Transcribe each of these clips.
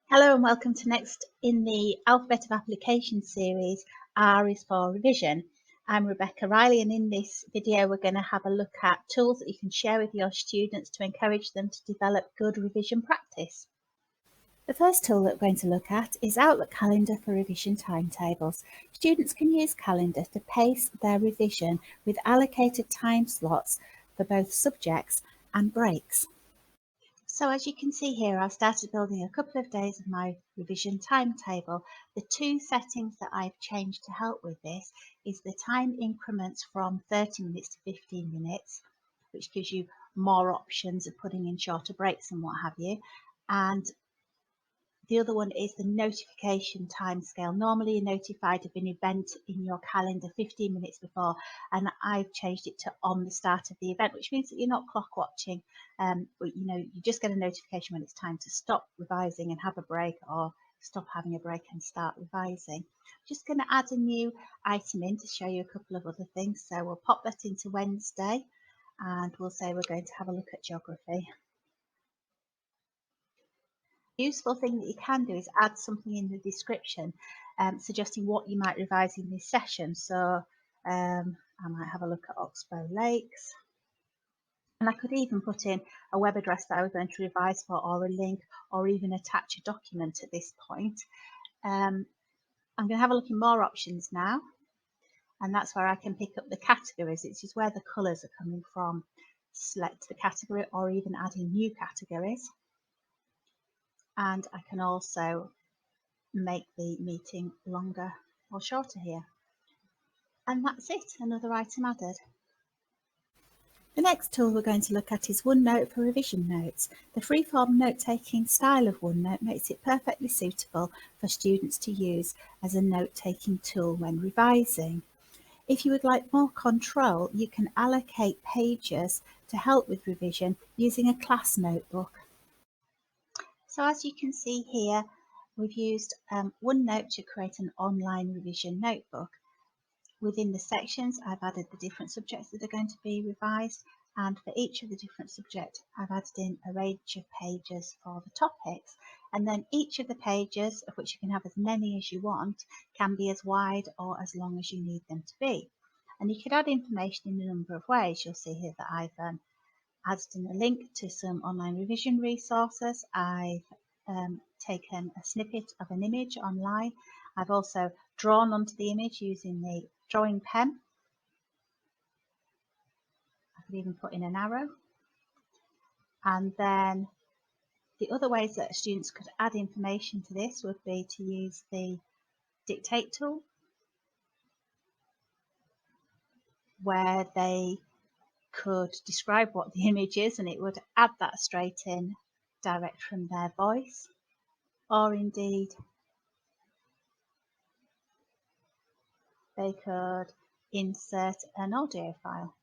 Hello and welcome to next in the Alphabet of Application series, R is for Revision. I'm Rebecca Riley, and in this video we're going to have a look at tools that you can share with your students to encourage them to develop good revision practice. The first tool that we're going to look at is Outlook Calendar for revision timetables. Students can use Calendar to pace their revision with allocated time slots for both subjects and breaks. So as you can see here, I've started building a couple of days of my revision timetable. The two settings that I've changed to help with this is the time increments from 30 minutes to 15 minutes, which gives you more options of putting in shorter breaks and what have you. And the other one is the notification timescale. Normally you're notified of an event in your calendar 15 minutes before, and I've changed it to on the start of the event, which means that you're not clock watching, but you just get a notification when it's time to stop revising and have a break, or stop having a break and start revising. Just going to add a new item in to show you a couple of other things. So we'll pop that into Wednesday, and we'll say we're going to have a look at geography. Useful thing that you can do is add something in the description suggesting what you might revise in this session. So I might have a look at Oxbow Lakes, and I could even put in a web address that I was going to revise for, or a link, or even attach a document at this point. I'm going to have a look in more options now, and that's where I can pick up the categories. This is where the colours are coming from. Select the category, or even add in new categories. And I can also make the meeting longer or shorter here. And that's it, another item added. The next tool we're going to look at is OneNote for revision notes. The freeform note-taking style of OneNote makes it perfectly suitable for students to use as a note-taking tool when revising. If you would like more control, you can allocate pages to help with revision using a class notebook. So as you can see here, we've used OneNote to create an online revision notebook. Within the sections, I've added the different subjects that are going to be revised, and for each of the different subjects, I've added in a range of pages for the topics. And then each of the pages, of which you can have as many as you want, can be as wide or as long as you need them to be. And you could add information in a number of ways. You'll see here that I've added in a link to some online revision resources. I've taken a snippet of an image online. I've also drawn onto the image using the drawing pen. I could even put in an arrow. And then the other ways that students could add information to this would be to use the dictate tool, where they could describe what the image is and it would add that straight in direct from their voice, or indeed they could insert an audio file.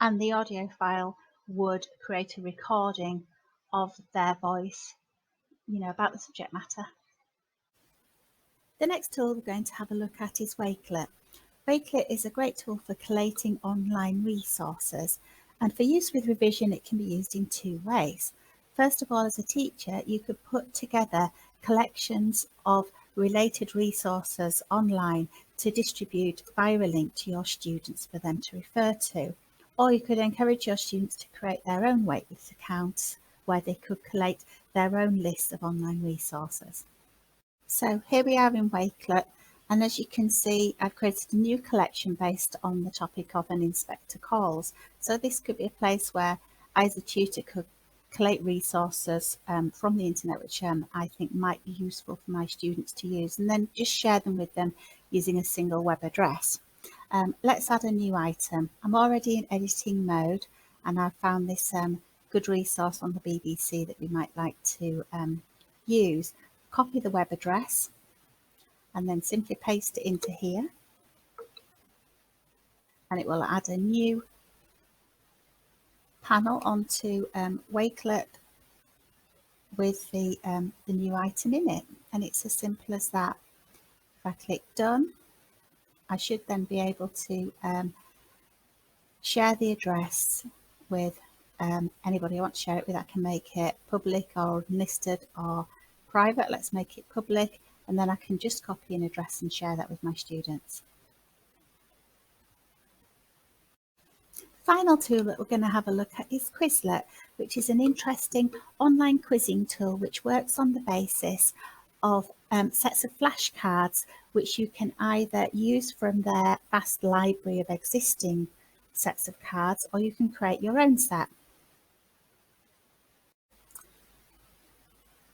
And the audio file would create a recording of their voice, about the subject matter. The next tool we're going to have a look at is Wakelet. Wakelet is a great tool for collating online resources, and for use with revision it can be used in two ways. First of all, as a teacher, you could put together collections of related resources online to distribute via a link to your students for them to refer to. Or you could encourage your students to create their own Wakelet accounts where they could collate their own list of online resources. So here we are in Wakelet, and as you can see, I've created a new collection based on the topic of an inspector calls. So this could be a place where I as a tutor could collate resources from the internet, which I think might be useful for my students to use, and then just share them with them using a single web address. Let's add a new item. I'm already in editing mode, and I've found this good resource on the BBC that we might like to use. Copy the web address and then simply paste it into here, and it will add a new panel onto Wakelet with the new item in it, and it's as simple as that. If I click done, I should then be able to share the address with anybody I want to share it with, I can make it public or listed or private. Let's make it public, and then I can just copy an address and share that with my students. Final tool that we're going to have a look at is Quizlet, which is an interesting online quizzing tool which works on the basis of sets of flashcards which you can either use from their vast library of existing sets of cards, or you can create your own set.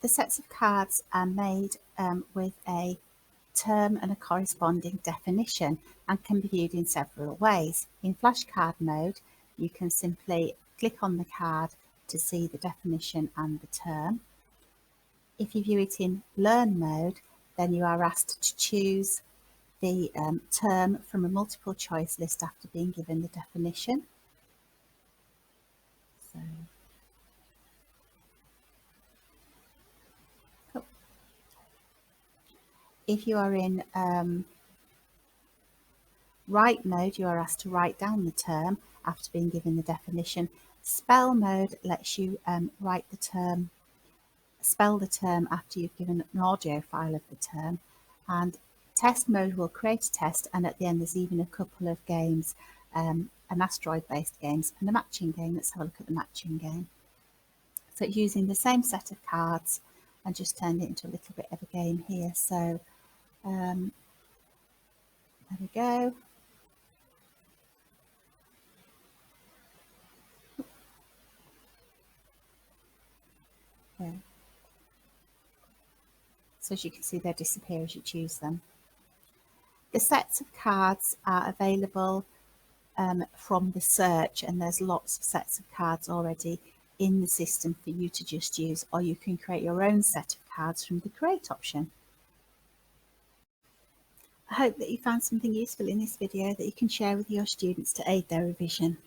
The sets of cards are made with a term and a corresponding definition and can be viewed in several ways. In flashcard mode, you can simply click on the card to see the definition and the term. If you view it in learn mode, then you are asked to choose the term from a multiple choice list after being given the definition. So, if you are in write mode, you are asked to write down the term after being given the definition. Spell mode lets you spell the term after you've given an audio file of the term. And test mode will create a test, and at the end there's even a couple of games, an asteroid based games and a matching game. Let's have a look at the matching game. So it's using the same set of cards and just turned it into a little bit of a game here. So there we go. There. So as you can see, they disappear as you choose them. The sets of cards are available from the search, and there's lots of sets of cards already in the system for you to just use, or you can create your own set of cards from the create option. I hope that you found something useful in this video that you can share with your students to aid their revision.